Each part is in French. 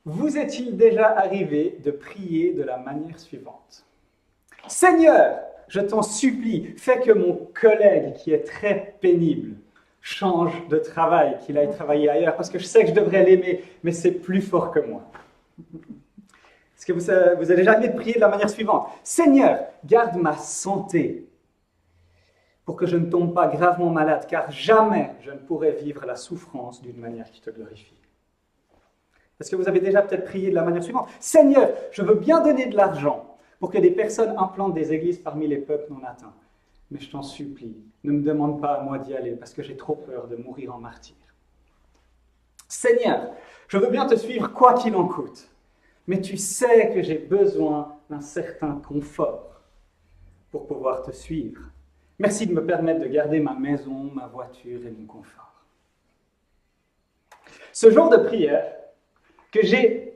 Vous est-il déjà arrivé de prier de la manière suivante? Seigneur, je t'en supplie, fais que mon collègue qui est très pénible change de travail, qu'il aille travailler ailleurs, parce que je sais que je devrais l'aimer, mais c'est plus fort que moi. Est-ce que vous avez déjà arrivé de prier de la manière suivante? Seigneur, garde ma santé pour que je ne tombe pas gravement malade, car jamais je ne pourrai vivre la souffrance d'une manière qui te glorifie. Est-ce que vous avez déjà peut-être prié de la manière suivante? Seigneur, je veux bien donner de l'argent pour que des personnes implantent des églises parmi les peuples non atteints. Mais je t'en supplie, ne me demande pas à moi d'y aller parce que j'ai trop peur de mourir en martyr. Seigneur, je veux bien te suivre quoi qu'il en coûte, mais tu sais que j'ai besoin d'un certain confort pour pouvoir te suivre. Merci de me permettre de garder ma maison, ma voiture et mon confort. Ce genre de prière que j'ai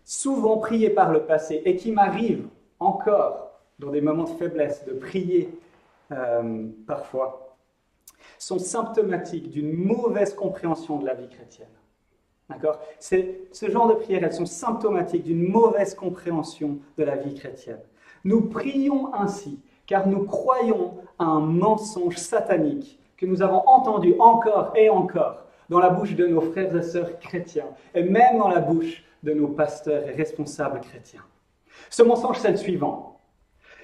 souvent prié par le passé et qui m'arrive encore dans des moments de faiblesse de prier parfois, sont symptomatiques d'une mauvaise compréhension de la vie chrétienne. D'accord? Ce genre de prières, elles sont symptomatiques d'une mauvaise compréhension de la vie chrétienne. Nous prions ainsi car nous croyons à un mensonge satanique que nous avons entendu encore et encore dans la bouche de nos frères et sœurs chrétiens, et même dans la bouche de nos pasteurs et responsables chrétiens. Ce mensonge, c'est le suivant.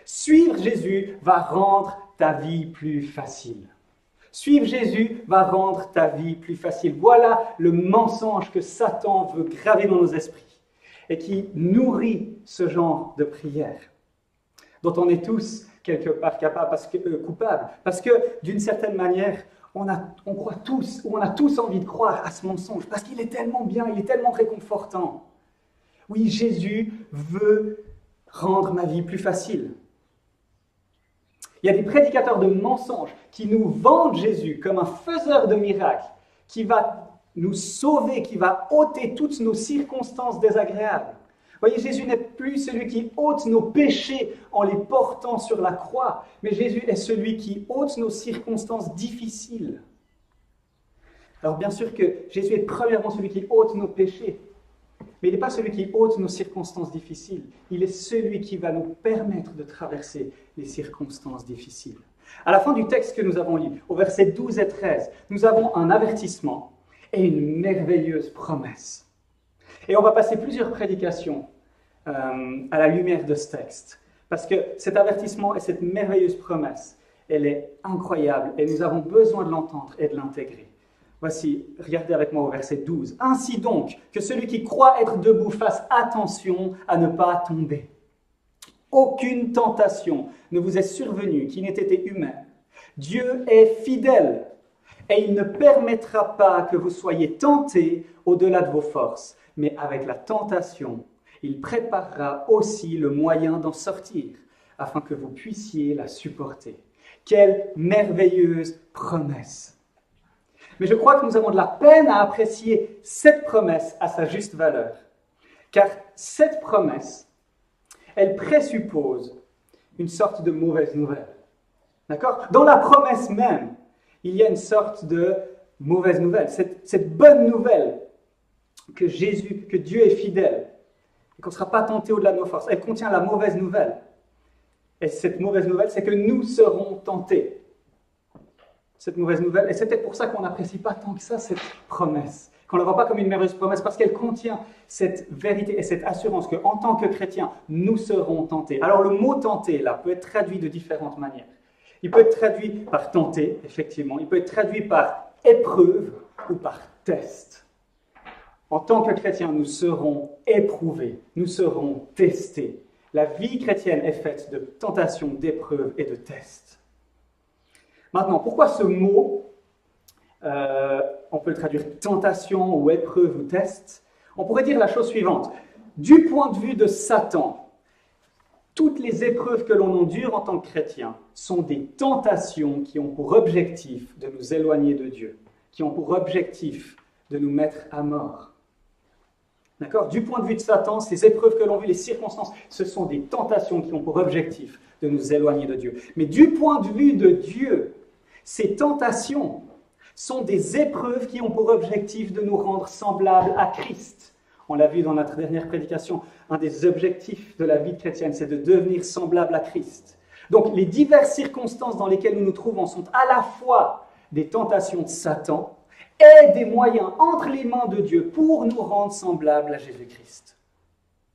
Suivre Jésus va rendre ta vie plus facile. Suivre Jésus va rendre ta vie plus facile. Voilà le mensonge que Satan veut graver dans nos esprits et qui nourrit ce genre de prière, dont on est tous quelque part coupables. Parce que d'une certaine manière, on croit tous, ou on a tous envie de croire à ce mensonge, parce qu'il est tellement bien, il est tellement réconfortant. Oui, Jésus veut rendre ma vie plus facile. Il y a des prédicateurs de mensonges qui nous vendent Jésus comme un faiseur de miracles, qui va nous sauver, qui va ôter toutes nos circonstances désagréables. Voyez, Jésus n'est plus celui qui ôte nos péchés en les portant sur la croix, mais Jésus est celui qui ôte nos circonstances difficiles. Alors bien sûr que Jésus est premièrement celui qui ôte nos péchés, mais il n'est pas celui qui ôte nos circonstances difficiles. Il est celui qui va nous permettre de traverser les circonstances difficiles. À la fin du texte que nous avons lu, au verset 12 et 13, nous avons un avertissement et une merveilleuse promesse. Et on va passer plusieurs prédications à la lumière de ce texte. Parce que cet avertissement et cette merveilleuse promesse, elle est incroyable et nous avons besoin de l'entendre et de l'intégrer. Voici, regardez avec moi au verset 12. « Ainsi donc, que celui qui croit être debout fasse attention à ne pas tomber. Aucune tentation ne vous est survenue qui n'ait été humaine. Dieu est fidèle et il ne permettra pas que vous soyez tentés au-delà de vos forces. Mais avec la tentation, il préparera aussi le moyen d'en sortir, afin que vous puissiez la supporter. » Quelle merveilleuse promesse! Mais je crois que nous avons de la peine à apprécier cette promesse à sa juste valeur. Car cette promesse, elle présuppose une sorte de mauvaise nouvelle. D'accord? Dans la promesse même, il y a une sorte de mauvaise nouvelle. Cette bonne nouvelle que Dieu est fidèle et qu'on ne sera pas tenté au-delà de nos forces, elle contient la mauvaise nouvelle. Et cette mauvaise nouvelle, c'est que nous serons tentés. Cette mauvaise nouvelle, et c'est peut-être pour ça qu'on n'apprécie pas tant que ça cette promesse, qu'on ne la voit pas comme une merveilleuse promesse, parce qu'elle contient cette vérité et cette assurance qu'en tant que chrétiens, nous serons tentés. Alors le mot « tenter » là peut être traduit de différentes manières. Il peut être traduit par « tenter », effectivement, il peut être traduit par « épreuve » ou par « test ». En tant que chrétiens, nous serons éprouvés, nous serons testés. La vie chrétienne est faite de tentations, d'épreuves et de tests. Maintenant, pourquoi ce mot, on peut le traduire tentation ou épreuve ou test? On pourrait dire la chose suivante. Du point de vue de Satan, toutes les épreuves que l'on endure en tant que chrétien sont des tentations qui ont pour objectif de nous éloigner de Dieu, qui ont pour objectif de nous mettre à mort. D'accord? Du point de vue de Satan, ces épreuves que l'on vit, les circonstances, ce sont des tentations qui ont pour objectif de nous éloigner de Dieu. Mais du point de vue de Dieu, ces tentations sont des épreuves qui ont pour objectif de nous rendre semblables à Christ. On l'a vu dans notre dernière prédication, un des objectifs de la vie chrétienne, c'est de devenir semblable à Christ. Donc les diverses circonstances dans lesquelles nous nous trouvons sont à la fois des tentations de Satan et des moyens entre les mains de Dieu pour nous rendre semblables à Jésus-Christ.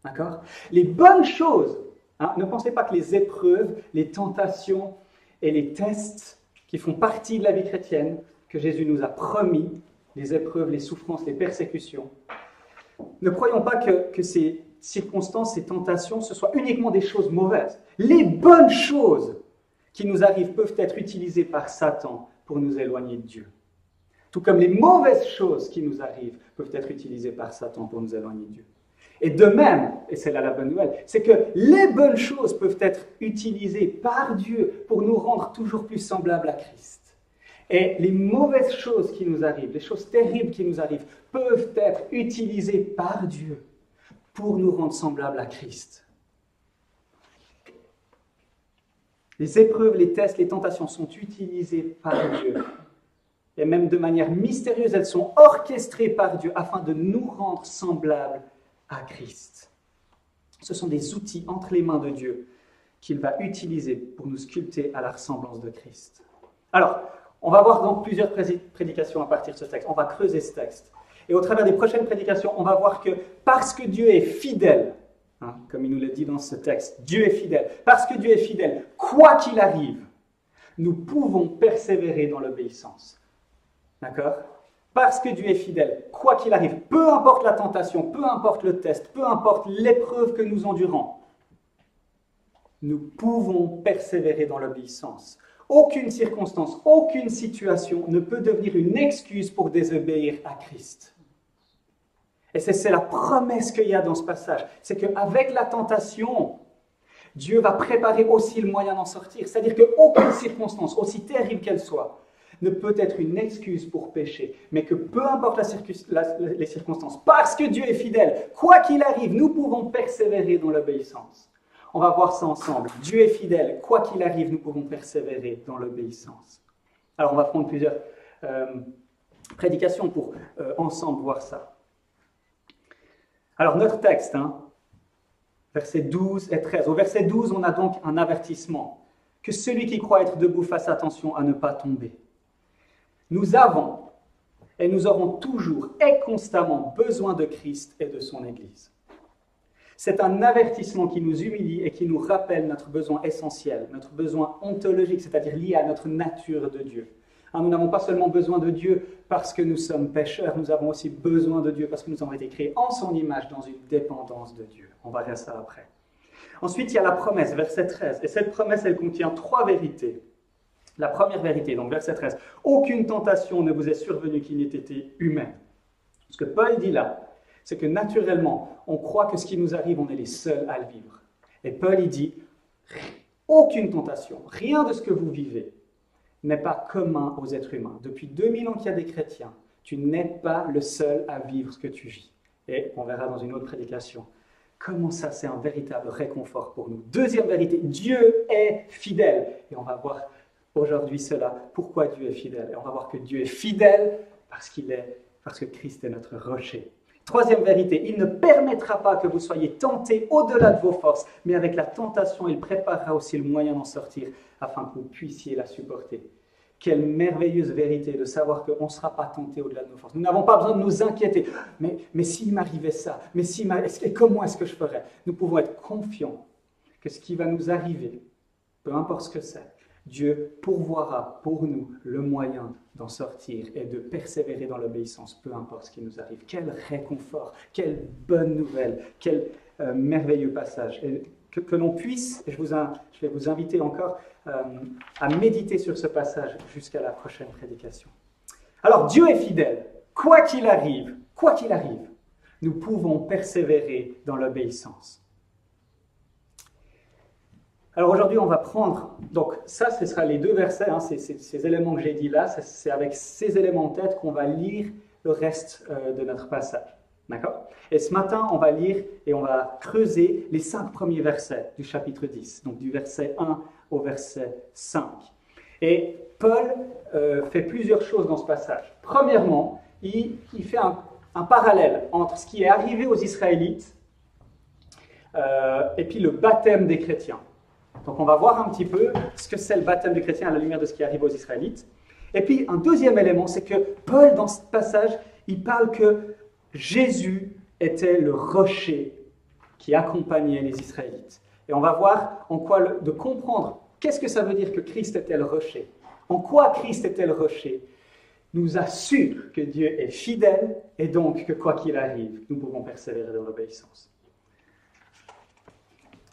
D'accord ? Les bonnes choses, ne pensez pas que les épreuves, les tentations et les tests qui font partie de la vie chrétienne, que Jésus nous a promis, les épreuves, les souffrances, les persécutions, ne croyons pas que ces circonstances, ces tentations, ce soient uniquement des choses mauvaises. Les bonnes choses qui nous arrivent peuvent être utilisées par Satan pour nous éloigner de Dieu. Tout comme les mauvaises choses qui nous arrivent peuvent être utilisées par Satan pour nous éloigner de Dieu. Et de même, et c'est là la bonne nouvelle, c'est que les bonnes choses peuvent être utilisées par Dieu pour nous rendre toujours plus semblables à Christ. Et les mauvaises choses qui nous arrivent, les choses terribles qui nous arrivent, peuvent être utilisées par Dieu pour nous rendre semblables à Christ. Les épreuves, les tests, les tentations sont utilisées par Dieu. Et même de manière mystérieuse, elles sont orchestrées par Dieu afin de nous rendre semblables à Christ. Ce sont des outils entre les mains de Dieu qu'il va utiliser pour nous sculpter à la ressemblance de Christ. Alors, on va voir donc plusieurs prédications à partir de ce texte. On va creuser ce texte. Et au travers des prochaines prédications, on va voir que parce que Dieu est fidèle, comme il nous le dit dans ce texte, Dieu est fidèle. Parce que Dieu est fidèle, quoi qu'il arrive, nous pouvons persévérer dans l'obéissance. D'accord ? Parce que Dieu est fidèle, quoi qu'il arrive, peu importe la tentation, peu importe le test, peu importe l'épreuve que nous endurons, nous pouvons persévérer dans l'obéissance. Aucune circonstance, aucune situation ne peut devenir une excuse pour désobéir à Christ. Et c'est la promesse qu'il y a dans ce passage. C'est qu'avec la tentation, Dieu va préparer aussi le moyen d'en sortir. C'est-à-dire qu'aucune circonstance, aussi terrible qu'elle soit, ne peut être une excuse pour pécher. Mais que peu importe les circonstances, parce que Dieu est fidèle, quoi qu'il arrive, nous pouvons persévérer dans l'obéissance. On va voir ça ensemble. Dieu est fidèle, quoi qu'il arrive, nous pouvons persévérer dans l'obéissance. Alors on va prendre plusieurs prédications pour ensemble voir ça. Alors notre texte, versets 12 et 13. Au verset 12, on a donc un avertissement. Que celui qui croit être debout fasse attention à ne pas tomber. Nous avons et nous aurons toujours et constamment besoin de Christ et de son Église. C'est un avertissement qui nous humilie et qui nous rappelle notre besoin essentiel, notre besoin ontologique, c'est-à-dire lié à notre nature de Dieu. Nous n'avons pas seulement besoin de Dieu parce que nous sommes pécheurs, nous avons aussi besoin de Dieu parce que nous avons été créés en son image dans une dépendance de Dieu. On va voir ça après. Ensuite, il y a la promesse, verset 13. Et cette promesse, elle contient 3 vérités. La première vérité, donc verset 13. Aucune tentation ne vous est survenue qui n'ait été humaine. Ce que Paul dit là, c'est que naturellement, on croit que ce qui nous arrive, on est les seuls à le vivre. Et Paul, il dit, aucune tentation, rien de ce que vous vivez n'est pas commun aux êtres humains. Depuis 2000 ans qu'il y a des chrétiens, tu n'es pas le seul à vivre ce que tu vis. Et on verra dans une autre prédication comment ça, c'est un véritable réconfort pour nous. Deuxième vérité, Dieu est fidèle. Et on va voir aujourd'hui cela, pourquoi Dieu est fidèle. Et on va voir que Dieu est fidèle parce que Christ est notre rocher. Troisième vérité, il ne permettra pas que vous soyez tentés au-delà de vos forces, mais avec la tentation, il préparera aussi le moyen d'en sortir afin que vous puissiez la supporter. Quelle merveilleuse vérité de savoir qu'on ne sera pas tenté au-delà de nos forces. Nous n'avons pas besoin de nous inquiéter. Mais s'il m'arrivait ça, comment est-ce que je ferais? Nous pouvons être confiants que ce qui va nous arriver, peu importe ce que c'est, Dieu pourvoira pour nous le moyen d'en sortir et de persévérer dans l'obéissance, peu importe ce qui nous arrive. Quel réconfort, quelle bonne nouvelle, quel merveilleux passage. Et que l'on puisse, et je vais vous inviter encore à méditer sur ce passage jusqu'à la prochaine prédication. Alors, Dieu est fidèle. Quoi qu'il arrive, nous pouvons persévérer dans l'obéissance. Alors aujourd'hui, on va prendre, donc ça, ce sera les 2 versets, ces éléments que j'ai dit là, c'est avec ces éléments en tête qu'on va lire le reste de notre passage. D'accord? Et ce matin, on va lire et on va creuser les 5 premiers versets du chapitre 10, donc du verset 1 au verset 5. Et Paul fait plusieurs choses dans ce passage. Premièrement, il fait un un parallèle entre ce qui est arrivé aux Israélites et puis le baptême des chrétiens. Donc on va voir un petit peu ce que c'est le baptême des chrétiens à la lumière de ce qui arrive aux Israélites. Et puis un deuxième élément, c'est que Paul, dans ce passage, il parle que Jésus était le rocher qui accompagnait les Israélites. Et on va voir en quoi de comprendre qu'est-ce que ça veut dire que Christ était le rocher. En quoi Christ était le rocher nous assure que Dieu est fidèle et donc que quoi qu'il arrive, nous pouvons persévérer dans l'obéissance.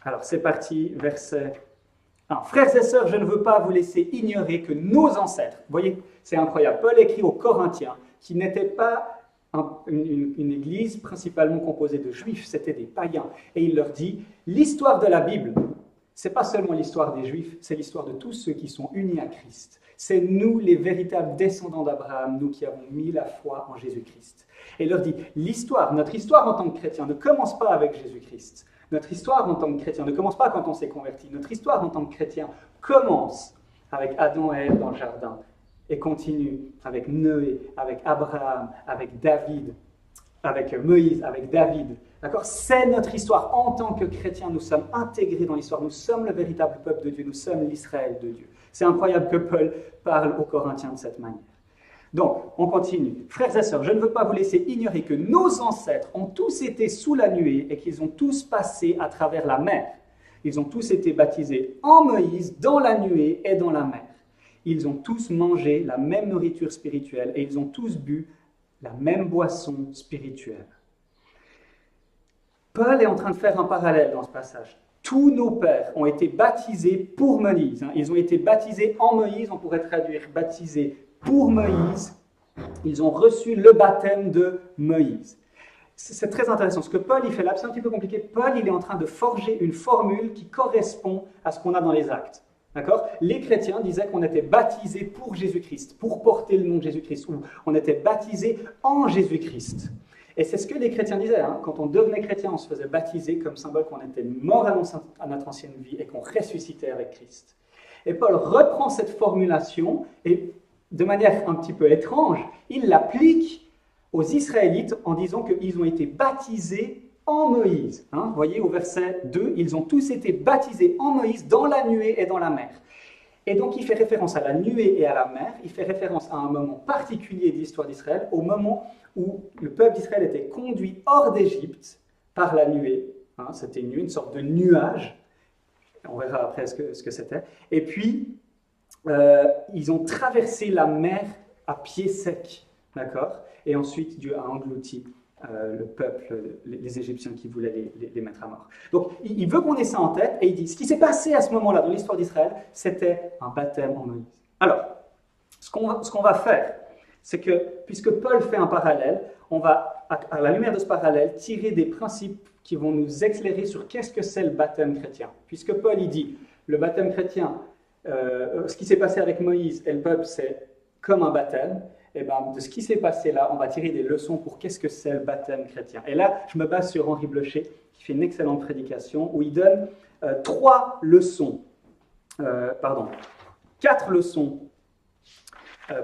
Alors c'est parti, verset 1. Frères et sœurs, je ne veux pas vous laisser ignorer que nos ancêtres, vous voyez, c'est incroyable, Paul écrit aux Corinthiens, qui n'étaient pas une église principalement composée de juifs, c'était des païens. Et il leur dit, l'histoire de la Bible, ce n'est pas seulement l'histoire des juifs, c'est l'histoire de tous ceux qui sont unis à Christ. C'est nous, les véritables descendants d'Abraham, nous qui avons mis la foi en Jésus-Christ. Et il leur dit, notre histoire en tant que chrétien ne commence pas avec Jésus-Christ. Notre histoire en tant que chrétien ne commence pas quand on s'est converti. Notre histoire en tant que chrétien commence avec Adam et Ève dans le jardin et continue avec Noé, avec Abraham, avec David, avec Moïse, avec David. D'accord ? C'est notre histoire. En tant que chrétiens, nous sommes intégrés dans l'histoire. Nous sommes le véritable peuple de Dieu. Nous sommes l'Israël de Dieu. C'est incroyable que Paul parle aux Corinthiens de cette manière. Donc, on continue. Frères et sœurs, je ne veux pas vous laisser ignorer que nos ancêtres ont tous été sous la nuée et qu'ils ont tous passé à travers la mer. Ils ont tous été baptisés en Moïse, dans la nuée et dans la mer. Ils ont tous mangé la même nourriture spirituelle et ils ont tous bu la même boisson spirituelle. Paul est en train de faire un parallèle dans ce passage. Tous nos pères ont été baptisés pour Moïse. Ils ont été baptisés en Moïse, on pourrait traduire baptisés pour Moïse. Ils ont reçu le baptême de Moïse. C'est très intéressant. Ce que Paul il fait là, c'est un petit peu compliqué. Paul il est en train de forger une formule qui correspond à ce qu'on a dans les actes. D'accord ? Les chrétiens disaient qu'on était baptisés pour Jésus-Christ, pour porter le nom de Jésus-Christ, ou on était baptisés en Jésus-Christ. Et c'est ce que les chrétiens disaient. Quand on devenait chrétien, on se faisait baptiser comme symbole qu'on était mort à notre ancienne vie et qu'on ressuscitait avec Christ. Et Paul reprend cette formulation et, de manière un petit peu étrange, il l'applique aux Israélites en disant qu'ils ont été baptisés en Moïse. Vous voyez, au verset 2, ils ont tous été baptisés en Moïse dans la nuée et dans la mer. Et donc, il fait référence à la nuée et à la mer. Il fait référence à un moment particulier de l'histoire d'Israël, au moment où le peuple d'Israël était conduit hors d'Égypte par la nuée. C'était une sorte de nuage. On verra après ce que c'était. Et puis, ils ont traversé la mer à pied sec. D'accord ? Et ensuite, Dieu a englouti le peuple, les Égyptiens qui voulaient les mettre à mort. Donc, il veut qu'on ait ça en tête, et il dit, ce qui s'est passé à ce moment-là dans l'histoire d'Israël, c'était un baptême en Moïse. Alors, ce qu'on va faire, c'est que, puisque Paul fait un parallèle, on va, à la lumière de ce parallèle, tirer des principes qui vont nous éclairer sur qu'est-ce que c'est le baptême chrétien. Puisque Paul, il dit, le baptême chrétien, ce qui s'est passé avec Moïse et le peuple, c'est comme un baptême. Et bien, de ce qui s'est passé là, on va tirer des leçons pour qu'est-ce que c'est le baptême chrétien. Et là, je me base sur Henri Blocher, qui fait une excellente prédication, où il donne 4 leçons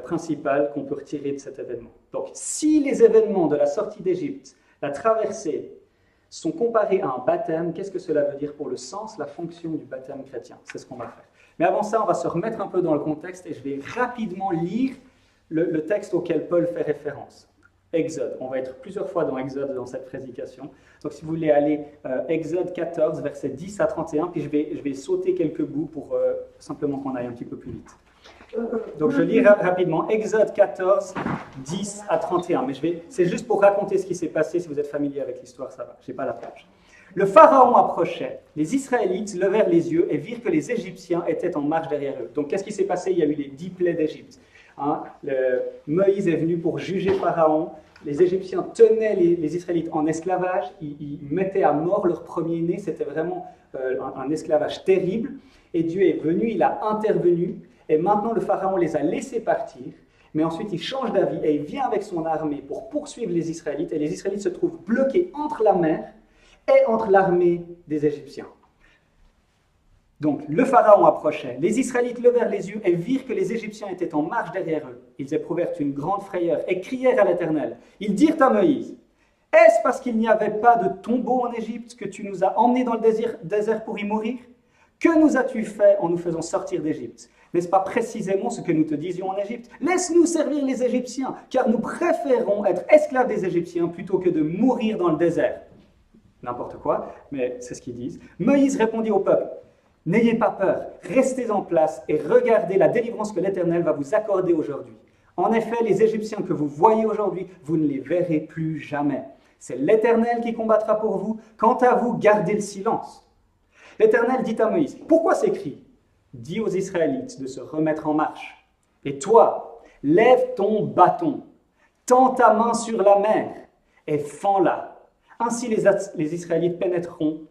principales qu'on peut retirer de cet événement. Donc, si les événements de la sortie d'Égypte, la traversée, sont comparés à un baptême, qu'est-ce que cela veut dire pour le sens, la fonction du baptême chrétien? C'est ce qu'on va faire. Mais avant ça, on va se remettre un peu dans le contexte et je vais rapidement lire le texte auquel Paul fait référence. Exode. On va être plusieurs fois dans Exode dans cette prédication. Donc si vous voulez aller Exode 14, versets 10 à 31, puis je vais sauter quelques bouts pour simplement qu'on aille un petit peu plus vite. Donc je lis rapidement Exode 14, 10 à 31. Mais c'est juste pour raconter ce qui s'est passé. Si vous êtes familier avec l'histoire, ça va. Je n'ai pas la page. Le Pharaon approchait. Les Israélites levèrent les yeux et virent que les Égyptiens étaient en marche derrière eux. Donc qu'est-ce qui s'est passé? Il y a eu les 10 plaies d'Égypte. Moïse est venu pour juger Pharaon. Les Égyptiens tenaient les Israélites en esclavage. Ils mettaient à mort leur premier-né. C'était vraiment un esclavage terrible. Et Dieu est venu, il a intervenu. Et maintenant, le Pharaon les a laissés partir. Mais ensuite, il change d'avis et il vient avec son armée pour poursuivre les Israélites. Et les Israélites se trouvent bloqués entre la mer et entre l'armée des Égyptiens. Donc, le Pharaon approchait. Les Israélites levèrent les yeux et virent que les Égyptiens étaient en marche derrière eux. Ils éprouvèrent une grande frayeur et crièrent à l'Éternel. Ils dirent à Moïse, « Est-ce parce qu'il n'y avait pas de tombeau en Égypte que tu nous as emmenés dans le désert pour y mourir? Que nous as-tu fait en nous faisant sortir d'Égypte? N'est-ce pas précisément ce que nous te disions en Égypte? Laisse-nous servir les Égyptiens, car nous préférons être esclaves des Égyptiens plutôt que de mourir dans le désert. » N'importe quoi, mais c'est ce qu'ils disent. Moïse répondit au peuple, « N'ayez pas peur, restez en place et regardez la délivrance que l'Éternel va vous accorder aujourd'hui. En effet, les Égyptiens que vous voyez aujourd'hui, vous ne les verrez plus jamais. C'est l'Éternel qui combattra pour vous. Quant à vous, gardez le silence. » L'Éternel dit à Moïse, « Pourquoi ces cris? Dis aux Israélites de se remettre en marche. Et toi, lève ton bâton, tends ta main sur la mer et fends-la. Ainsi les Israélites pénétreront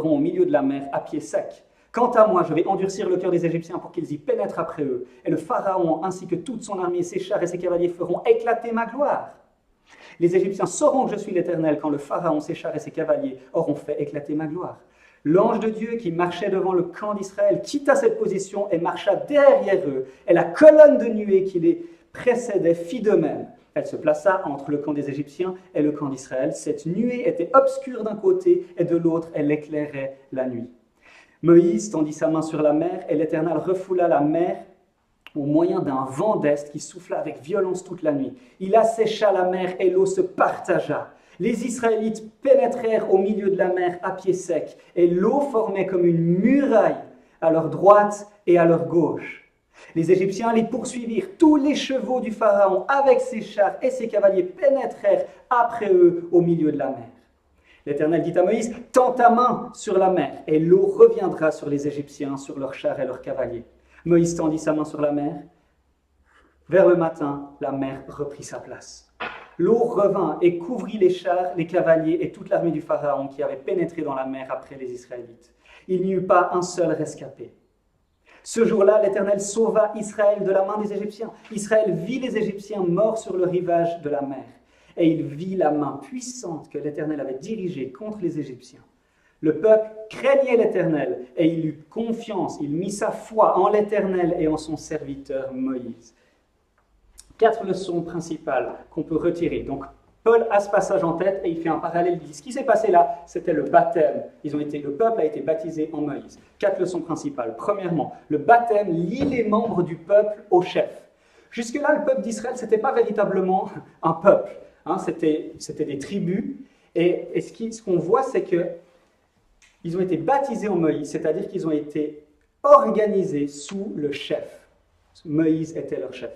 au milieu de la mer à pied sec. Quant à moi, je vais endurcir le cœur des Égyptiens pour qu'ils y pénètrent après eux. Et le Pharaon, ainsi que toute son armée, ses chars et ses cavaliers feront éclater ma gloire. Les Égyptiens sauront que je suis l'Éternel quand le Pharaon, ses chars et ses cavaliers auront fait éclater ma gloire. » L'ange de Dieu qui marchait devant le camp d'Israël quitta cette position et marcha derrière eux. Et la colonne de nuée qui les précédait fit de même. Elle se plaça entre le camp des Égyptiens et le camp d'Israël. Cette nuée était obscure d'un côté et de l'autre, elle éclairait la nuit. Moïse tendit sa main sur la mer et l'Éternel refoula la mer au moyen d'un vent d'est qui souffla avec violence toute la nuit. Il assécha la mer et l'eau se partagea. Les Israélites pénétrèrent au milieu de la mer à pied sec et l'eau formait comme une muraille à leur droite et à leur gauche. Les Égyptiens les poursuivirent. Tous les chevaux du Pharaon avec ses chars et ses cavaliers pénétrèrent après eux au milieu de la mer. L'Éternel dit à Moïse, « Tends ta main sur la mer et l'eau reviendra sur les Égyptiens, sur leurs chars et leurs cavaliers. » Moïse tendit sa main sur la mer. Vers le matin, la mer reprit sa place. L'eau revint et couvrit les chars, les cavaliers et toute l'armée du Pharaon qui avait pénétré dans la mer après les Israélites. Il n'y eut pas un seul rescapé. Ce jour-là, l'Éternel sauva Israël de la main des Égyptiens. Israël vit les Égyptiens morts sur le rivage de la mer. Et il vit la main puissante que l'Éternel avait dirigée contre les Égyptiens. Le peuple craignait l'Éternel et il eut confiance, il mit sa foi en l'Éternel et en son serviteur Moïse. 4 leçons principales qu'on peut retirer. Donc, Paul a ce passage en tête et il fait un parallèle. Il dit, ce qui s'est passé là, c'était le baptême. Le peuple a été baptisé en Moïse. 4 leçons principales. Premièrement, le baptême lie les membres du peuple au chef. Jusque-là, le peuple d'Israël, ce n'était pas véritablement un peuple. C'était des tribus. Et ce qu'on voit, c'est qu'ils ont été baptisés en Moïse, c'est-à-dire qu'ils ont été organisés sous le chef. Moïse était leur chef.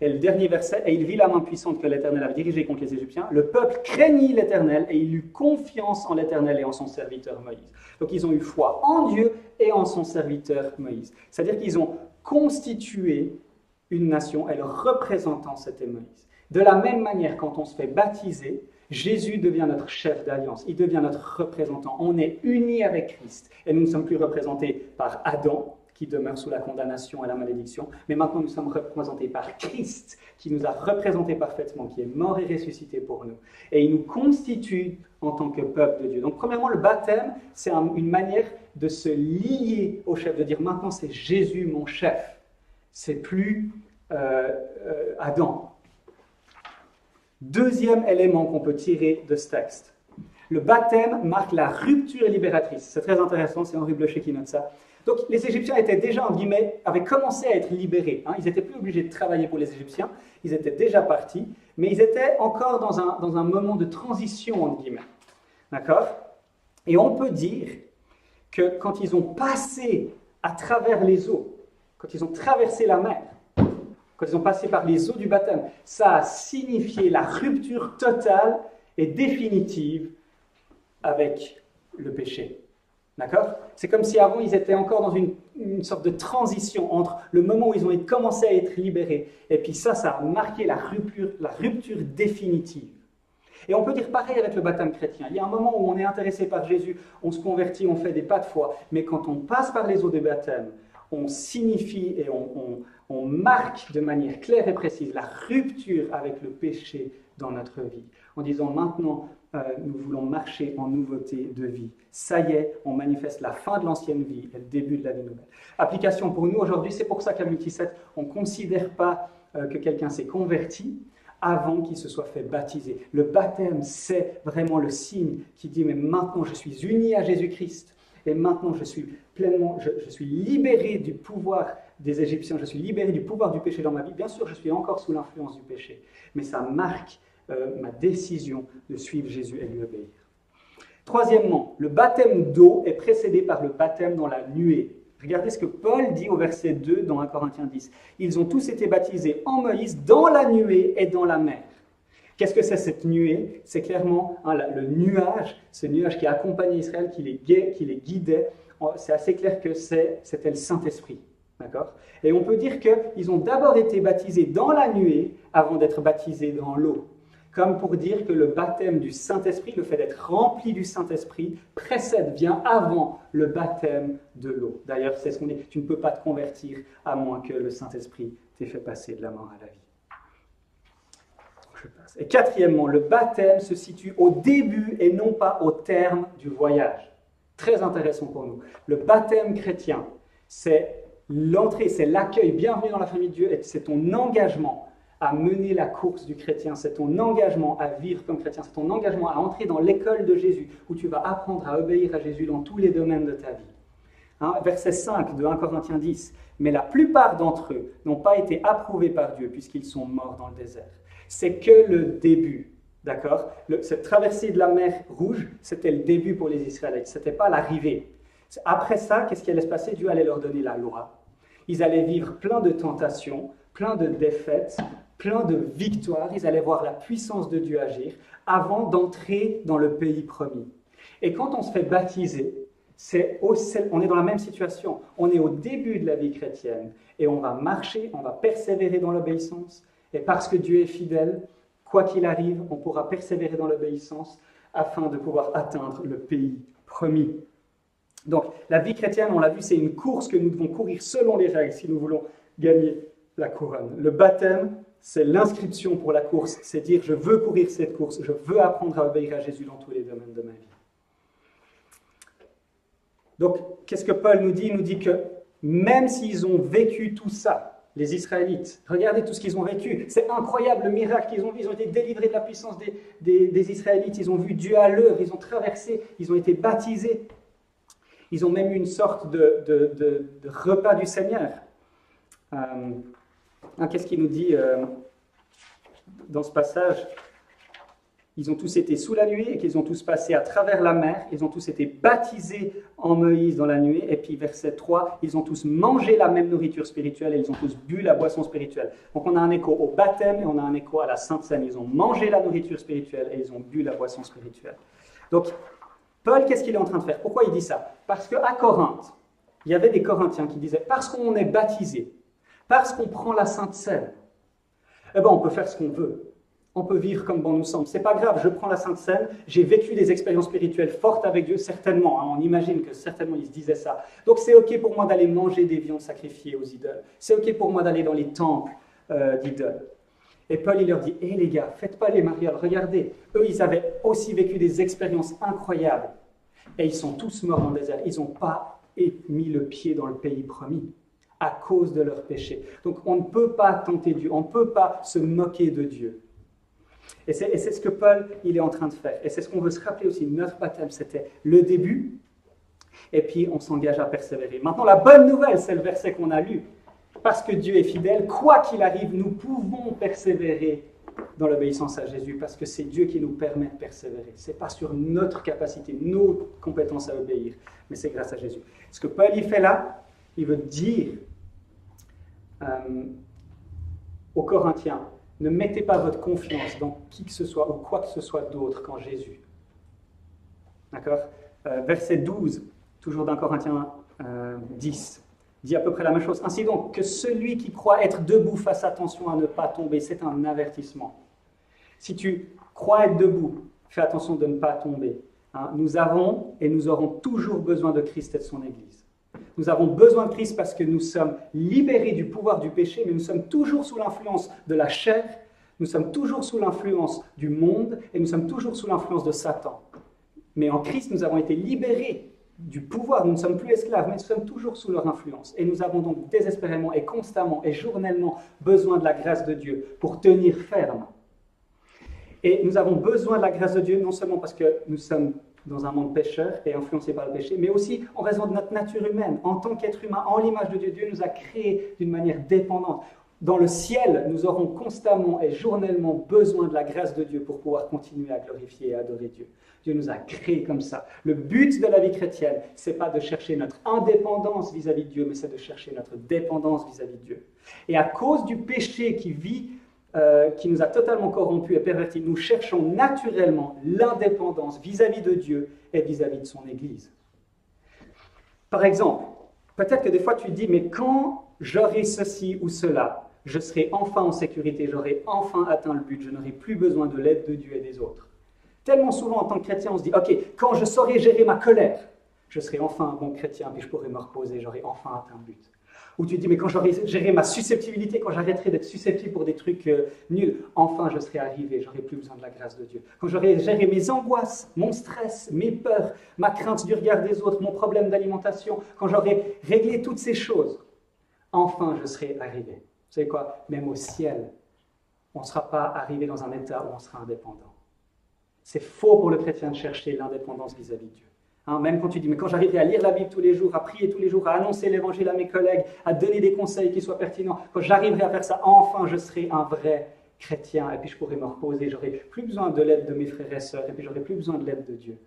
Et le dernier verset, « Et il vit la main puissante que l'Éternel avait dirigée contre les Égyptiens. Le peuple craignit l'Éternel et il eut confiance en l'Éternel et en son serviteur Moïse. » Donc ils ont eu foi en Dieu et en son serviteur Moïse. C'est-à-dire qu'ils ont constitué une nation et le représentant, c'était Moïse. De la même manière, quand on se fait baptiser, Jésus devient notre chef d'alliance, il devient notre représentant. On est unis avec Christ et nous ne sommes plus représentés par Adam, qui demeure sous la condamnation et la malédiction, mais maintenant nous sommes représentés par Christ, qui nous a représentés parfaitement, qui est mort et ressuscité pour nous. Et il nous constitue en tant que peuple de Dieu. Donc premièrement, le baptême, c'est une manière de se lier au chef, de dire maintenant c'est Jésus mon chef, c'est plus Adam. Deuxième élément qu'on peut tirer de ce texte, le baptême marque la rupture libératrice. C'est très intéressant, c'est Henri Blocher qui note ça. Donc les Égyptiens étaient déjà, en guillemets, avaient commencé à être libérés. Ils n'étaient plus obligés de travailler pour les Égyptiens, ils étaient déjà partis, mais ils étaient encore dans un moment de transition, en guillemets. D'accord? Et on peut dire que quand ils ont passé à travers les eaux, quand ils ont traversé la mer, quand ils ont passé par les eaux du baptême, ça a signifié la rupture totale et définitive avec le péché. D'accord? C'est comme si avant, ils étaient encore dans une sorte de transition entre le moment où ils ont commencé à être libérés et puis ça a marqué la rupture définitive. Et on peut dire pareil avec le baptême chrétien. Il y a un moment où on est intéressé par Jésus, on se convertit, on fait des pas de foi, mais quand on passe par les eaux du baptême, on signifie et on marque de manière claire et précise la rupture avec le péché dans notre vie, en disant maintenant, nous voulons marcher en nouveauté de vie. Ça y est, on manifeste la fin de l'ancienne vie et le début de la vie nouvelle. Application pour nous aujourd'hui, c'est pour ça qu'à Multi7, on ne considère pas que quelqu'un s'est converti avant qu'il se soit fait baptiser. Le baptême, c'est vraiment le signe qui dit, mais maintenant je suis uni à Jésus-Christ, et maintenant je suis pleinement, je suis libéré du pouvoir des Égyptiens, je suis libéré du pouvoir du péché dans ma vie. Bien sûr, je suis encore sous l'influence du péché, mais ça marque ma décision de suivre Jésus et lui obéir. Troisièmement, le baptême d'eau est précédé par le baptême dans la nuée. Regardez ce que Paul dit au verset 2 dans 1 Corinthiens 10. Ils ont tous été baptisés en Moïse dans la nuée et dans la mer. Qu'est-ce que c'est cette nuée? C'est clairement le nuage, ce nuage qui a accompagné Israël, qui les guidait. C'est assez clair que c'était le Saint-Esprit. D'accord? Et on peut dire qu'ils ont d'abord été baptisés dans la nuée avant d'être baptisés dans l'eau. Comme pour dire que le baptême du Saint-Esprit, le fait d'être rempli du Saint-Esprit, vient avant le baptême de l'eau. D'ailleurs, c'est ce qu'on dit, tu ne peux pas te convertir à moins que le Saint-Esprit t'ait fait passer de la mort à la vie. Je passe. Et quatrièmement, le baptême se situe au début et non pas au terme du voyage. Très intéressant pour nous. Le baptême chrétien, c'est l'entrée, c'est l'accueil, bienvenue dans la famille de Dieu, et c'est ton engagement à mener la course du chrétien, c'est ton engagement à vivre comme chrétien, c'est ton engagement à entrer dans l'école de Jésus, où tu vas apprendre à obéir à Jésus dans tous les domaines de ta vie. Verset 5 de 1 Corinthiens 10. Mais la plupart d'entre eux n'ont pas été approuvés par Dieu, puisqu'ils sont morts dans le désert. C'est que le début, d'accord? Cette traversée de la mer Rouge, c'était le début pour les Israélites, ce n'était pas l'arrivée. Après ça, qu'est-ce qui allait se passer? Dieu allait leur donner la loi. Ils allaient vivre plein de tentations, plein de défaites, plein de victoires, ils allaient voir la puissance de Dieu agir avant d'entrer dans le pays promis. Et quand on se fait baptiser, on est dans la même situation. On est au début de la vie chrétienne et on va marcher, on va persévérer dans l'obéissance. Et parce que Dieu est fidèle, quoi qu'il arrive, on pourra persévérer dans l'obéissance afin de pouvoir atteindre le pays promis. Donc, la vie chrétienne, on l'a vu, c'est une course que nous devons courir selon les règles si nous voulons gagner la couronne. Le baptême, c'est l'inscription pour la course, c'est dire je veux courir cette course, je veux apprendre à obéir à Jésus dans tous les domaines de ma vie. Donc, qu'est-ce que Paul nous dit? Il nous dit que même s'ils ont vécu tout ça, les Israélites, regardez tout ce qu'ils ont vécu, c'est incroyable le miracle qu'ils ont vu, ils ont été délivrés de la puissance des Israélites, ils ont vu Dieu à l'œuvre, ils ont traversé, ils ont été baptisés, ils ont même eu une sorte de repas du Seigneur. Qu'est-ce qu'il nous dit dans ce passage? Ils ont tous été sous la nuée et qu'ils ont tous passé à travers la mer. Ils ont tous été baptisés en Moïse dans la nuée. Et puis verset 3, ils ont tous mangé la même nourriture spirituelle et ils ont tous bu la boisson spirituelle. Donc on a un écho au baptême et on a un écho à la Sainte Seine. Ils ont mangé la nourriture spirituelle et ils ont bu la boisson spirituelle. Donc Paul, qu'est-ce qu'il est en train de faire? Pourquoi il dit ça? Parce qu'à Corinthe, il y avait des Corinthiens qui disaient, parce qu'on est baptisé, parce qu'on prend la Sainte Seine, eh ben on peut faire ce qu'on veut. On peut vivre comme bon nous semble. C'est pas grave, je prends la Sainte Seine, j'ai vécu des expériences spirituelles fortes avec Dieu, certainement. On imagine que certainement ils se disaient ça. Donc c'est ok pour moi d'aller manger des viandes sacrifiées aux idoles. C'est ok pour moi d'aller dans les temples d'idoles. Et Paul, il leur dit, hé les gars, faites pas les marioles, regardez. Eux, ils avaient aussi vécu des expériences incroyables. Et ils sont tous morts dans le désert. Ils n'ont pas mis le pied dans le pays promis à cause de leur péché. Donc on ne peut pas tenter Dieu, on ne peut pas se moquer de Dieu. Et c'est ce que Paul il est en train de faire. Et c'est ce qu'on veut se rappeler aussi. Notre baptême, c'était le début. Et puis, on s'engage à persévérer. Maintenant, la bonne nouvelle, c'est le verset qu'on a lu. Parce que Dieu est fidèle, quoi qu'il arrive, nous pouvons persévérer dans l'obéissance à Jésus. Parce que c'est Dieu qui nous permet de persévérer. Ce n'est pas sur notre capacité, nos compétences à obéir. Mais c'est grâce à Jésus. Ce que Paul il fait là, il veut dire aux Corinthiens, ne mettez pas votre confiance dans qui que ce soit ou quoi que ce soit d'autre qu'en Jésus. D'accord? Verset 12, toujours d'un Corinthiens 10, dit à peu près la même chose. Ainsi donc, que celui qui croit être debout fasse attention à ne pas tomber. C'est un avertissement. Si tu crois être debout, fais attention de ne pas tomber. Nous avons et nous aurons toujours besoin de Christ et de son Église. Nous avons besoin de Christ parce que nous sommes libérés du pouvoir du péché, mais nous sommes toujours sous l'influence de la chair, Nous sommes toujours sous l'influence du monde et nous sommes toujours sous l'influence de Satan. Mais en Christ, nous avons été libérés du pouvoir, nous ne sommes plus esclaves, mais nous sommes toujours sous leur influence. Et nous avons donc désespérément et constamment et journellement besoin de la grâce de Dieu pour tenir ferme. Et nous avons besoin de la grâce de Dieu, non seulement parce que nous sommes dans un monde pécheur et influencé par le péché, mais aussi en raison de notre nature humaine. En tant qu'être humain, en l'image de Dieu, Dieu nous a créés d'une manière dépendante. Dans le ciel, nous aurons constamment et journellement besoin de la grâce de Dieu pour pouvoir continuer à glorifier et adorer Dieu. Dieu nous a créés comme ça. Le but de la vie chrétienne, ce n'est pas de chercher notre indépendance vis-à-vis de Dieu, mais c'est de chercher notre dépendance vis-à-vis de Dieu. Et à cause du péché qui nous a totalement corrompus et pervertis, nous cherchons naturellement l'indépendance vis-à-vis de Dieu et vis-à-vis de son Église. Par exemple, peut-être que des fois tu dis, mais quand j'aurai ceci ou cela, je serai enfin en sécurité, j'aurai enfin atteint le but, je n'aurai plus besoin de l'aide de Dieu et des autres. Tellement souvent en tant que chrétien, on se dit, ok, quand je saurai gérer ma colère, je serai enfin un bon chrétien, puis je pourrai me reposer, j'aurai enfin atteint le but. Ou tu te dis, mais quand j'aurai géré ma susceptibilité, quand j'arrêterai d'être susceptible pour des trucs nuls, enfin je serai arrivé, j'aurai plus besoin de la grâce de Dieu. Quand j'aurai géré mes angoisses, mon stress, mes peurs, ma crainte du regard des autres, mon problème d'alimentation, quand j'aurai réglé toutes ces choses, enfin je serai arrivé. Vous savez quoi? Même au ciel, on ne sera pas arrivé dans un état où on sera indépendant. C'est faux pour le chrétien de chercher l'indépendance vis-à-vis de Dieu. Même quand tu dis, mais quand j'arriverai à lire la Bible tous les jours, à prier tous les jours, à annoncer l'évangile à mes collègues, à donner des conseils qui soient pertinents, quand j'arriverai à faire ça, enfin je serai un vrai chrétien et puis je pourrai me reposer, j'aurai plus besoin de l'aide de mes frères et sœurs et puis j'aurai plus besoin de l'aide de Dieu.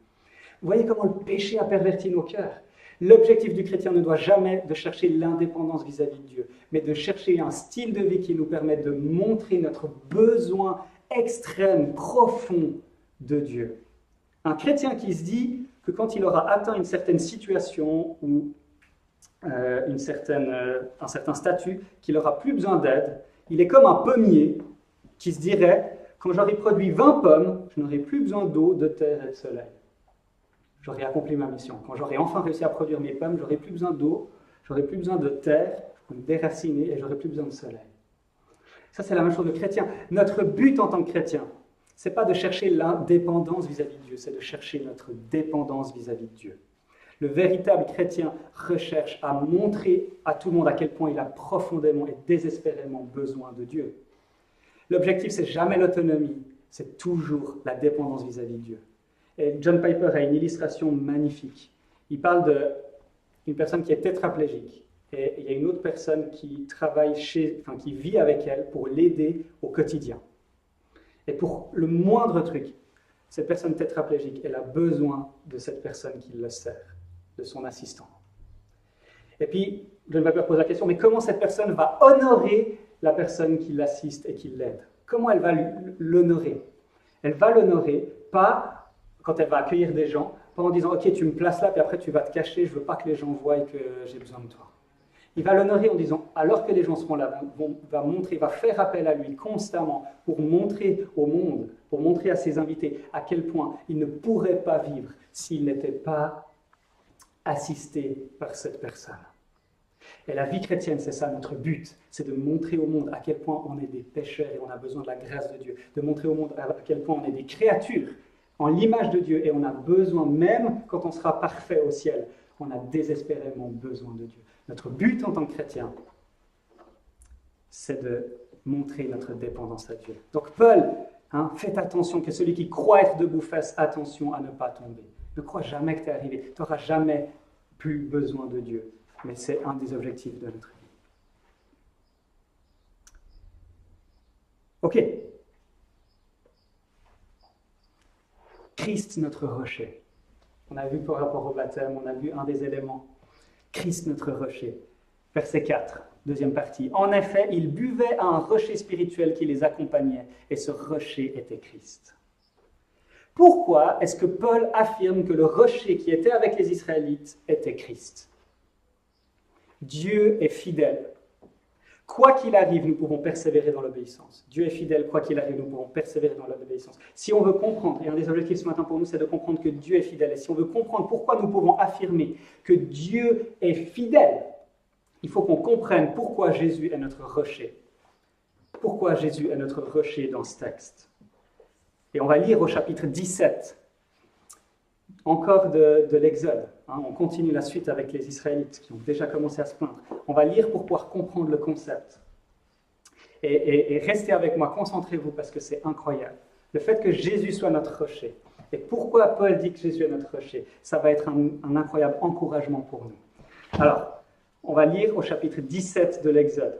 Vous voyez comment le péché a perverti nos cœurs. L'objectif du chrétien ne doit jamais de chercher l'indépendance vis-à-vis de Dieu, mais de chercher un style de vie qui nous permette de montrer notre besoin extrême, profond de Dieu. Un chrétien qui se dit que quand il aura atteint une certaine situation ou un certain statut, qu'il n'aura plus besoin d'aide, il est comme un pommier qui se dirait, quand j'aurai produit 20 pommes, je n'aurai plus besoin d'eau, de terre et de soleil. J'aurai accompli ma mission. Quand j'aurai enfin réussi à produire mes pommes, j'aurai plus besoin d'eau, j'aurai plus besoin de terre, je peux me déraciner et j'aurai plus besoin de soleil. Ça, c'est la même chose de chrétien. Notre but en tant que chrétien, ce n'est pas de chercher l'indépendance vis-à-vis de Dieu, c'est de chercher notre dépendance vis-à-vis de Dieu. Le véritable chrétien recherche à montrer à tout le monde à quel point il a profondément et désespérément besoin de Dieu. L'objectif, c'est jamais l'autonomie, c'est toujours la dépendance vis-à-vis de Dieu. Et John Piper a une illustration magnifique. Il parle d'une personne qui est tétraplégique. Et il y a une autre personne qui qui vit avec elle pour l'aider au quotidien. Et pour le moindre truc, cette personne tétraplégique, elle a besoin de cette personne qui le sert, de son assistant. Et puis, John Piper pose la question, mais comment cette personne va honorer la personne qui l'assiste et qui l'aide? Comment elle va l'honorer? Elle va l'honorer pas quand elle va accueillir des gens, pas en disant, ok, tu me places là, puis après tu vas te cacher, je ne veux pas que les gens voient que j'ai besoin de toi. Il va l'honorer en disant, alors que les gens seront là, va faire appel à lui constamment pour montrer au monde, pour montrer à ses invités à quel point il ne pourrait pas vivre s'il n'était pas assisté par cette personne. Et la vie chrétienne, c'est ça notre but, c'est de montrer au monde à quel point on est des pécheurs et on a besoin de la grâce de Dieu, de montrer au monde à quel point on est des créatures en l'image de Dieu et on a besoin, même quand on sera parfait au ciel, on a désespérément besoin de Dieu. Notre but en tant que chrétien, c'est de montrer notre dépendance à Dieu. Donc Paul, faites attention que celui qui croit être debout fasse attention à ne pas tomber. Ne crois jamais que tu es arrivé, tu n'auras jamais plus besoin de Dieu. Mais c'est un des objectifs de notre vie. Ok. Christ, notre rocher. On a vu par rapport au baptême, on a vu un des éléments. Christ, notre rocher. Verset 4, deuxième partie. En effet, ils buvaient à un rocher spirituel qui les accompagnait, et ce rocher était Christ. Pourquoi est-ce que Paul affirme que le rocher qui était avec les Israélites était Christ? Dieu est fidèle. Quoi qu'il arrive, nous pouvons persévérer dans l'obéissance. Dieu est fidèle, quoi qu'il arrive, nous pouvons persévérer dans l'obéissance. Si on veut comprendre, et un des objectifs ce matin pour nous, c'est de comprendre que Dieu est fidèle. Et si on veut comprendre pourquoi nous pouvons affirmer que Dieu est fidèle, il faut qu'on comprenne pourquoi Jésus est notre rocher. pourquoi Jésus est notre rocher dans ce texte. Et on va lire au chapitre 17, encore de l'Exode. On continue la suite avec les Israélites qui ont déjà commencé à se plaindre. On va lire pour pouvoir comprendre le concept. Et restez avec moi, concentrez-vous parce que c'est incroyable. Le fait que Jésus soit notre rocher. Et pourquoi Paul dit que Jésus est notre rocher? Ça va être un incroyable encouragement pour nous. Alors, on va lire au chapitre 17 de l'Exode.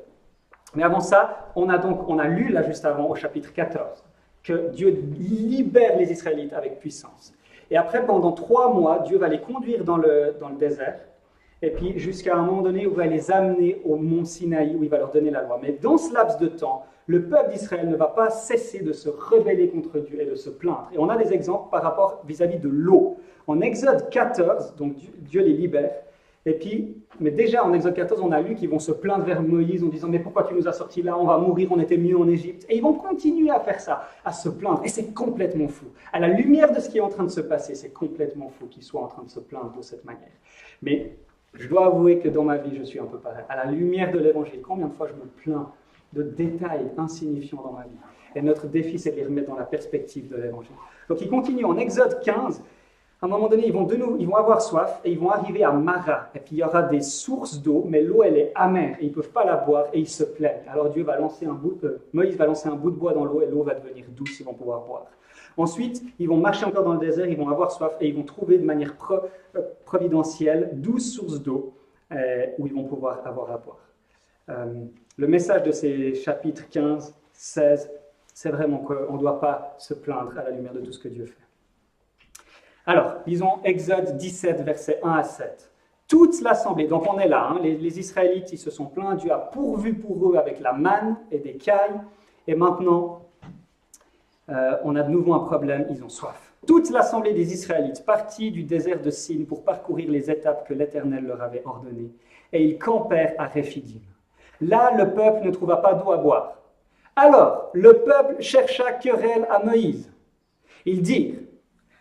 Mais avant ça, on a lu là juste avant au chapitre 14 que Dieu libère les Israélites avec puissance. Et après, pendant 3 mois, Dieu va les conduire dans le désert, et puis jusqu'à un moment donné où il va les amener au mont Sinaï, où il va leur donner la loi. Mais dans ce laps de temps, le peuple d'Israël ne va pas cesser de se rebeller contre Dieu et de se plaindre. Et on a des exemples par rapport vis-à-vis de l'eau. En Exode 14, donc Dieu les libère, et puis, mais déjà en Exode 14, on a lu qu'ils vont se plaindre vers Moïse en disant « Mais pourquoi tu nous as sortis là? On va mourir, on était mieux en Égypte. » Et ils vont continuer à faire ça, à se plaindre. Et c'est complètement fou. À la lumière de ce qui est en train de se passer, c'est complètement fou qu'ils soient en train de se plaindre de cette manière. Mais je dois avouer que dans ma vie, je suis un peu pareil. À la lumière de l'Évangile, combien de fois je me plains de détails insignifiants dans ma vie? Et notre défi, c'est de les remettre dans la perspective de l'Évangile. Donc il continue en Exode 15. À un moment donné, ils vont avoir soif et ils vont arriver à Mara. Et puis il y aura des sources d'eau, mais l'eau, elle est amère. Et ils ne peuvent pas la boire et ils se plaignent. Alors Moïse va lancer un bout de bois dans l'eau et l'eau va devenir douce, ils vont pouvoir boire. Ensuite, ils vont marcher encore dans le désert, ils vont avoir soif et ils vont trouver de manière providentielle 12 sources d'eau où ils vont pouvoir avoir à boire. Le message de ces chapitres 15, 16, c'est vraiment qu'on ne doit pas se plaindre à la lumière de tout ce que Dieu fait. Alors, lisons Exode 17, versets 1 à 7. Toute l'assemblée, donc on est là, les Israélites, ils se sont plaints, Dieu a pourvu pour eux avec la manne et des cailles, et maintenant, on a de nouveau un problème, ils ont soif. Toute l'assemblée des Israélites partit du désert de Sin pour parcourir les étapes que l'Éternel leur avait ordonnées, et ils campèrent à Réphidim. Là, le peuple ne trouva pas d'eau à boire. Alors, le peuple chercha querelle à Moïse. Ils dirent: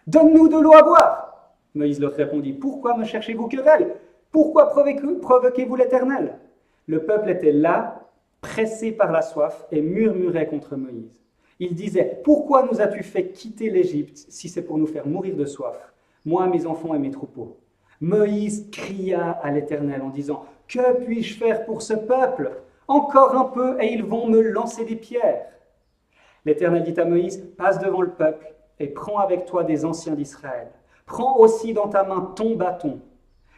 « Donne-nous de l'eau à boire !» Moïse leur répondit: « Pourquoi me cherchez-vous querelle? Pourquoi provoquez-vous l'Éternel ?» Le peuple était là, pressé par la soif, et murmurait contre Moïse. Il disait: « Pourquoi nous as-tu fait quitter l'Égypte si c'est pour nous faire mourir de soif, moi, mes enfants et mes troupeaux ?» Moïse cria à l'Éternel en disant: « Que puis-je faire pour ce peuple? Encore un peu et ils vont me lancer des pierres. » L'Éternel dit à Moïse: « Passe devant le peuple et prends avec toi des anciens d'Israël. Prends aussi dans ta main ton bâton,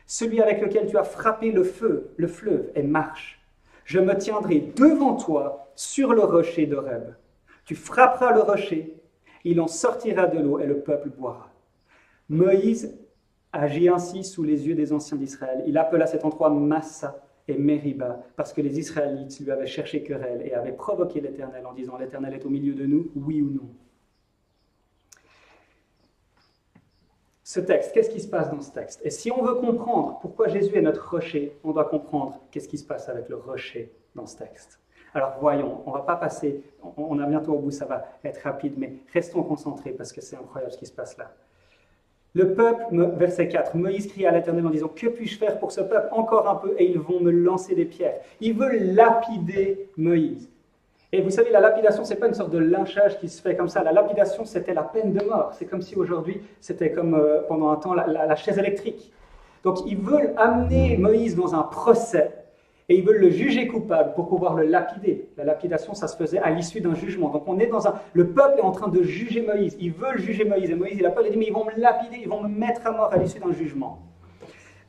celui avec lequel tu as frappé le fleuve, et marche. Je me tiendrai devant toi sur le rocher d'Horeb. Tu frapperas le rocher, il en sortira de l'eau et le peuple boira. » Moïse agit ainsi sous les yeux des anciens d'Israël. Il appela cet endroit Massa et Meriba, parce que les Israélites lui avaient cherché querelle et avaient provoqué l'Éternel en disant: « L'Éternel est au milieu de nous, oui ou non ?» Ce texte, qu'est-ce qui se passe dans ce texte? Et si on veut comprendre pourquoi Jésus est notre rocher, on doit comprendre qu'est-ce qui se passe avec le rocher dans ce texte. Alors voyons, on ne va pas passer, on a bientôt au bout, ça va être rapide, mais restons concentrés parce que c'est incroyable ce qui se passe là. Le peuple, verset 4, Moïse crie à l'Éternel en disant: « Que puis-je faire pour ce peuple? Encore un peu et ils vont me lancer des pierres. » Ils veulent lapider Moïse. Et vous savez, la lapidation, ce n'est pas une sorte de lynchage qui se fait comme ça. La lapidation, c'était la peine de mort. C'est comme si aujourd'hui, c'était comme pendant un temps la chaise électrique. Donc, ils veulent amener Moïse dans un procès et ils veulent le juger coupable pour pouvoir le lapider. La lapidation, ça se faisait à l'issue d'un jugement. Donc, on est le peuple est en train de juger Moïse. Ils veulent juger Moïse. Et Moïse, il appelle et dit: « Mais ils vont me lapider, ils vont me mettre à mort à l'issue d'un jugement. »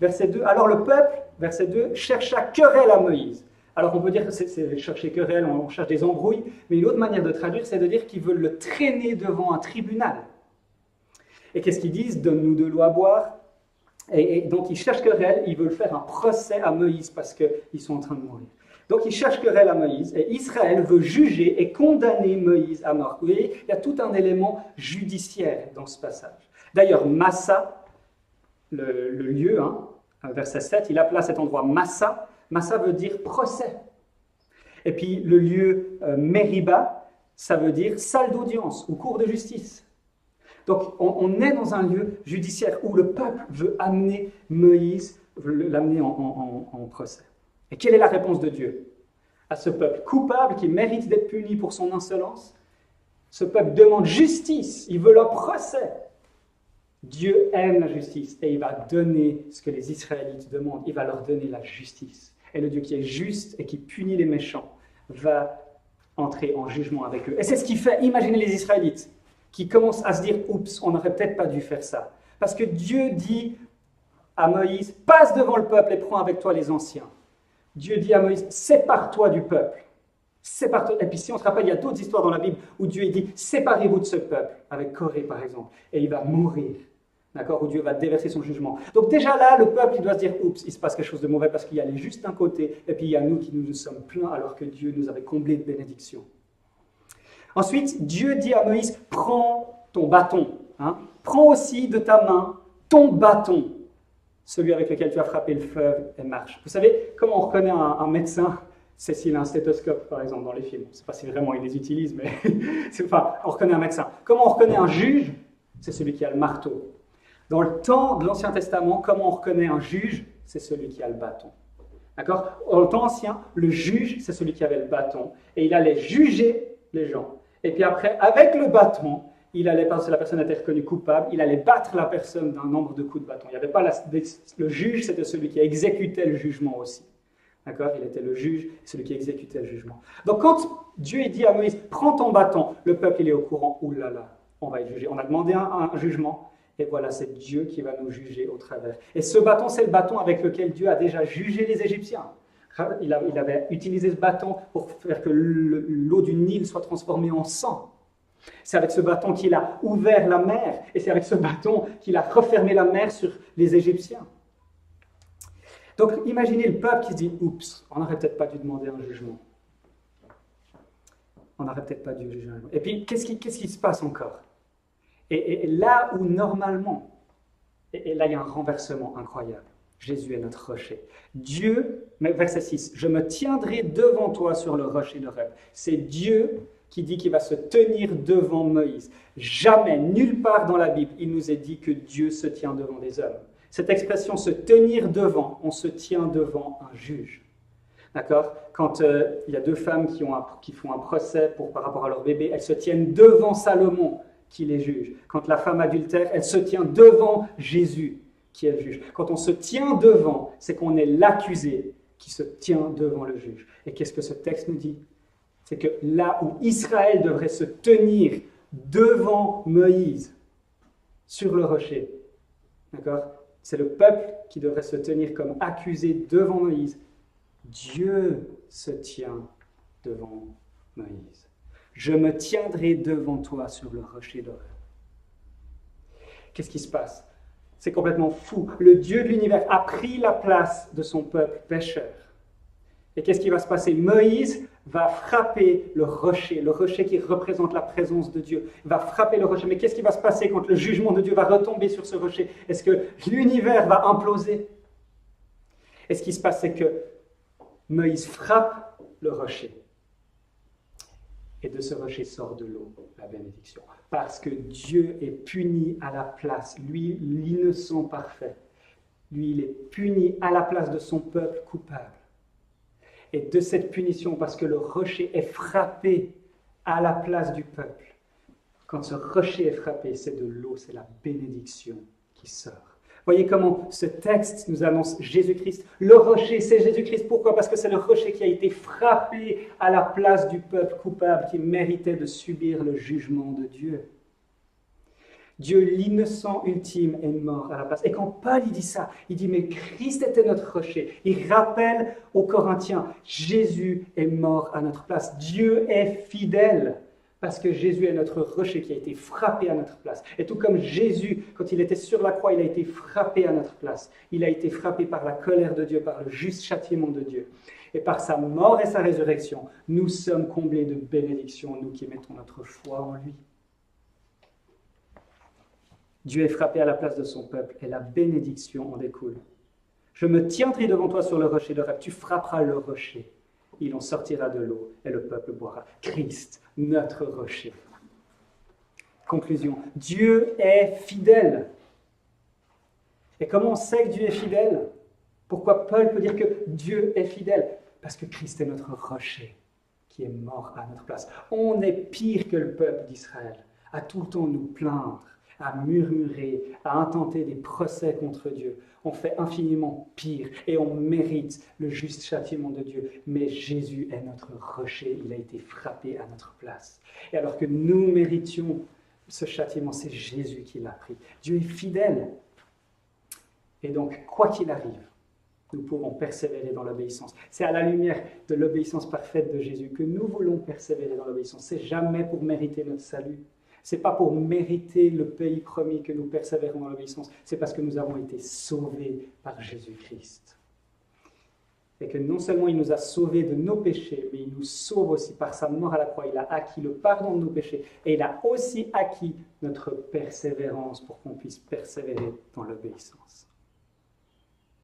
Verset 2. Alors, le peuple, verset 2, chercha querelle à Moïse. Alors on peut dire que c'est chercher querelle, on cherche des embrouilles, mais une autre manière de traduire, c'est de dire qu'ils veulent le traîner devant un tribunal. Et qu'est-ce qu'ils disent? Donne-nous de l'eau à boire. Et donc ils cherchent querelle, ils veulent faire un procès à Moïse parce qu'ils sont en train de mourir. Donc ils cherchent querelle à Moïse, et Israël veut juger et condamner Moïse à mort. Vous voyez, il y a tout un élément judiciaire dans ce passage. D'ailleurs, Massa, le lieu, verset 7, il appela cet endroit Massa. Massa veut dire procès. Et puis le lieu Meriba, ça veut dire salle d'audience ou cour de justice. Donc on est dans un lieu judiciaire où le peuple veut amener Moïse, veut l'amener en procès. Et quelle est la réponse de Dieu? à ce peuple coupable qui mérite d'être puni pour son insolence. Ce peuple demande justice, il veut leur procès. Dieu aime la justice et il va donner ce que les Israélites demandent. Il va leur donner la justice. Et le Dieu qui est juste et qui punit les méchants va entrer en jugement avec eux. Et c'est ce qui fait, imaginez les Israélites qui commencent à se dire « Oups, on n'aurait peut-être pas dû faire ça ». Parce que Dieu dit à Moïse « Passe devant le peuple et prends avec toi les anciens ». Dieu dit à Moïse « Sépare-toi du peuple ». Sépare-toi. Et puis si on se rappelle, il y a d'autres histoires dans la Bible où Dieu dit « Séparez-vous de ce peuple », avec Corée par exemple, et il va mourir. D'accord, où Dieu va déverser son jugement. Donc déjà là, le peuple, il doit se dire, oups, il se passe quelque chose de mauvais parce qu'il y a les justes d'un côté, et puis il y a nous qui nous sommes pleins alors que Dieu nous avait comblés de bénédictions. Ensuite, Dieu dit à Moïse, prends ton bâton. Prends aussi de ta main ton bâton, celui avec lequel tu as frappé le fleuve et marche. Vous savez, comment on reconnaît un médecin, c'est s'il a un stéthoscope, par exemple, dans les films. Je ne sais pas si vraiment il les utilise, mais on reconnaît un médecin. Comment on reconnaît un juge? C'est celui qui a le marteau. Dans le temps de l'Ancien Testament, comment on reconnaît un juge? C'est celui qui a le bâton. D'accord? Dans le temps ancien, le juge, c'est celui qui avait le bâton. Et il allait juger les gens. Et puis après, avec le bâton, il allait, parce que la personne était reconnue coupable, il allait battre la personne d'un nombre de coups de bâton. Il n'y avait pas le juge, c'était celui qui exécutait le jugement aussi. D'accord? Il était le juge, celui qui exécutait le jugement. Donc quand Dieu dit à Moïse, prends ton bâton, le peuple il est au courant, ouh là là, on va être jugé. On a demandé un jugement. Et voilà, c'est Dieu qui va nous juger au travers. Et ce bâton, c'est le bâton avec lequel Dieu a déjà jugé les Égyptiens. Il avait utilisé ce bâton pour faire que l'eau du Nil soit transformée en sang. C'est avec ce bâton qu'il a ouvert la mer. Et c'est avec ce bâton qu'il a refermé la mer sur les Égyptiens. Donc imaginez le peuple qui se dit « Oups, on n'aurait peut-être pas dû demander un jugement. On n'aurait peut-être pas dû juger un jugement. » Et puis, qu'est-ce qui se passe encore? Et là où normalement, et là il y a un renversement incroyable, Jésus est notre rocher. Dieu, verset 6, « Je me tiendrai devant toi sur le rocher de Horeb. » C'est Dieu qui dit qu'il va se tenir devant Moïse. Jamais, nulle part dans la Bible, il nous est dit que Dieu se tient devant des hommes. Cette expression « se tenir devant », on se tient devant un juge. D'accord? Quand il y a deux femmes qui font un procès par rapport à leur bébé, elles se tiennent devant Salomon, qui les juge. Quand la femme adultère, elle se tient devant Jésus, qui est le juge. Quand on se tient devant, c'est qu'on est l'accusé qui se tient devant le juge. Et qu'est-ce que ce texte nous dit? C'est que là où Israël devrait se tenir devant Moïse, sur le rocher, d'accord? C'est le peuple qui devrait se tenir comme accusé devant Moïse. Dieu se tient devant Moïse. Je me tiendrai devant toi sur le rocher d'Horeb. Qu'est-ce qui se passe? C'est complètement fou. Le Dieu de l'univers a pris la place de son peuple pécheur. Et qu'est-ce qui va se passer? Moïse va frapper le rocher qui représente la présence de Dieu. Il va frapper le rocher. Mais qu'est-ce qui va se passer quand le jugement de Dieu va retomber sur ce rocher? Est-ce que l'univers va imploser? Et ce qui se passe, c'est que Moïse frappe le rocher. Et de ce rocher sort de l'eau, la bénédiction. Parce que Dieu est puni à la place. Lui, l'innocent parfait. Lui, il est puni à la place de son peuple coupable. Et de cette punition, parce que le rocher est frappé à la place du peuple, quand ce rocher est frappé, c'est de l'eau, c'est la bénédiction qui sort. Voyez comment ce texte nous annonce Jésus-Christ. Le rocher, c'est Jésus-Christ. Pourquoi? Parce que c'est le rocher qui a été frappé à la place du peuple coupable qui méritait de subir le jugement de Dieu. Dieu, l'innocent ultime, est mort à la place. Et quand Paul il dit ça, il dit « Mais Christ était notre rocher ». Il rappelle aux Corinthiens, Jésus est mort à notre place. Dieu est fidèle parce que Jésus est notre rocher qui a été frappé à notre place. Et tout comme Jésus, quand il était sur la croix, il a été frappé à notre place. Il a été frappé par la colère de Dieu, par le juste châtiment de Dieu. Et par sa mort et sa résurrection, nous sommes comblés de bénédictions, nous qui mettons notre foi en lui. Dieu est frappé à la place de son peuple et la bénédiction en découle. Je me tiendrai devant toi sur le rocher d'Horeb, tu frapperas le rocher. Il en sortira de l'eau et le peuple boira. Christ, notre rocher. Conclusion, Dieu est fidèle. Et comment on sait que Dieu est fidèle? Pourquoi Paul peut dire que Dieu est fidèle? Parce que Christ est notre rocher qui est mort à notre place. On est pire que le peuple d'Israël, à tout le temps nous plaindre, à murmurer, à intenter des procès contre Dieu. On fait infiniment pire et on mérite le juste châtiment de Dieu. Mais Jésus est notre rocher, il a été frappé à notre place. Et alors que nous méritions ce châtiment, c'est Jésus qui l'a pris. Dieu est fidèle. Et donc, quoi qu'il arrive, nous pouvons persévérer dans l'obéissance. C'est à la lumière de l'obéissance parfaite de Jésus que nous voulons persévérer dans l'obéissance. C'est jamais pour mériter notre salut. C'est pas pour mériter le pays promis que nous persévérons dans l'obéissance. C'est parce que nous avons été sauvés par Jésus-Christ. Et que non seulement il nous a sauvés de nos péchés, mais il nous sauve aussi par sa mort à la croix. Il a acquis le pardon de nos péchés. Et il a aussi acquis notre persévérance pour qu'on puisse persévérer dans l'obéissance.